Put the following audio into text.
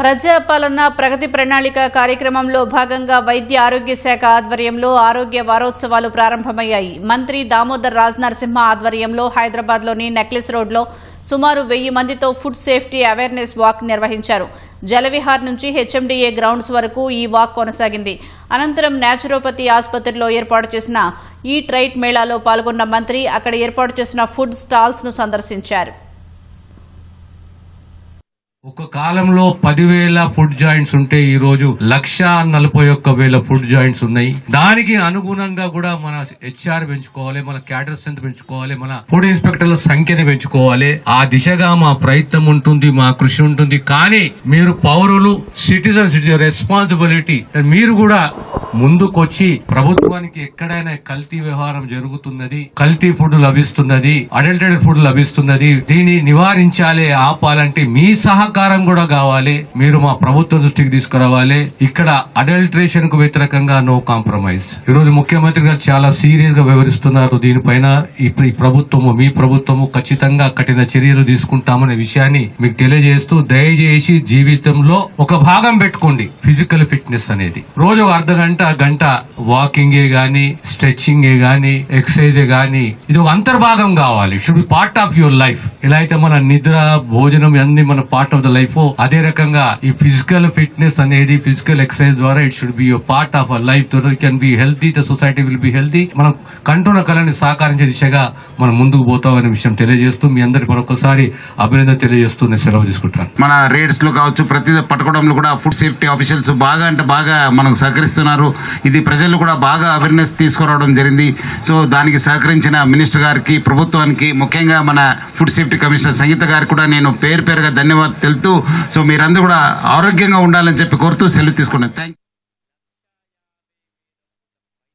ప్రజాపాలన ప్రగతి ప్రణాళిక కార్యక్రమంలో భాగంగా వైద్య ఆరోగ్య శాఖ ఆధ్వర్యంలో ఆరోగ్య వారోత్సవాలు ప్రారంభమయ్యాయి. మంత్రి దామోదర్ రాజనరసింహ ఆధ్వర్యంలో హైదరాబాద్లోని నెక్లెస్ రోడ్లో సుమారు 1000 మందితో ఫుడ్ సేఫ్టీ అవేర్నెస్ వాక్ నిర్వహించారు. జలవిహార్ నుంచి హెచ్ఎండిఏ గ్రౌండ్స్ వరకు ఈ వాక్ కొనసాగింది. అనంతరం న్యాచురోపతి ఆసుపత్రిలో ఏర్పాటు చేసిన ఈట్ రైట్ మేళాలో పాల్గొన్న మంత్రి అక్కడ ఏర్పాటు చేసిన ఫుడ్ స్టాల్స్ ను సందర్శించారు. ఒక కాలంలో 10,000 ఫుడ్ జాయింట్స్ ఉంటే ఈ రోజు 1,41,000 ఫుడ్ జాయింట్స్ ఉన్నాయి. దానికి అనుగుణంగా కూడా మన హెచ్ఆర్ పెంచుకోవాలి, మన క్యాడర్ స్ట్రెంత్ పెంచుకోవాలి, మన ఫుడ్ ఇన్స్పెక్టర్ల సంఖ్యని పెంచుకోవాలి. ఆ దిశగా మా ప్రయత్నం ఉంటుంది, మా కృషి ఉంటుంది. కానీ మీరు పౌరులు, సిటిజన్స్, రెస్పాన్సిబిలిటీ, మీరు కూడా ముందుకొచ్చి ప్రభుత్వానికి ఎక్కడైనా కల్తీ వ్యవహారం జరుగుతున్నది, కల్తీ ఫుడ్ లభిస్తున్నది, అడల్టెడ్ ఫుడ్ లభిస్తున్నది, దీన్ని నివారించాలి, ఆపాలంటే మీ సహకారం కూడా కావాలి. మీరు మా ప్రభుత్వ దృష్టికి తీసుకురావాలి. ఇక్కడ అడల్టరేషన్ కు వ్యతిరేకంగా నో కాంప్రమైజ్. ఈ రోజు ముఖ్యమంత్రి గారు చాలా సీరియస్ గా వివరిస్తున్నారు. దీనిపైన ఈ ప్రభుత్వము, మీ ప్రభుత్వము ఖచ్చితంగా కఠిన చర్యలు తీసుకుంటామనే విషయాన్ని మీకు తెలియజేస్తూ, దయచేసి జీవితంలో ఒక భాగం పెట్టుకోండి. ఫిజికల్ ఫిట్నెస్ అనేది రోజు ఒక గంట వాకింగ్ గానీ, స్ట్రెచ్చింగ్ గానీ, ఎక్సర్సైజ్ గానీ, ఇది ఒక అంతర్భాగం కావాలి. Should be part of your life. ఇలా అయితే మన నిద్ర, భోజనం అన్ని మన పార్ట్ ఆఫ్ ద లైఫ్. అదే రకంగా ఈ ఫిజికల్ ఫిట్నెస్ అనేది, ఫిజికల్ ఎక్సర్సైజ్ ద్వారా it should be your part of our life. Can be healthy, the society will be healthy. మనం కంటున్న కళని సహకరించే దిశగా మనం ముందుకు పోతామనే విషయం తెలియజేస్తూ మీ అందరికి మరొకసారి అభినందన తెలియజేస్తూ నేను సెలవు తీసుకుంటాను. మన రేట్స్ లో కావచ్చు, ప్రతి పట్టుకోవడంలో కూడా ఫుడ్ సేఫ్టీ ఆఫీషియల్స్ బాగా మనకు సహకరిస్తున్నారు. ఇది ప్రజలు కూడా బాగా అవేర్నెస్ తీసుకురావడం జరిగింది. సో దానికి సహకరించిన మినిస్టర్ గారికి, ప్రభుత్వానికి, ముఖ్యంగా మన ఫుడ్ సేఫ్టీ కమిషనర్ సంగీత గారికి కూడా నేను పేరుగా ధన్యవాదాలు తెలుపుతూ, సో మీరందరూ కూడా ఆరోగ్యంగా ఉండాలని చెప్పి కోరుతూ సెలవు తీసుకున్నాను. Thank you.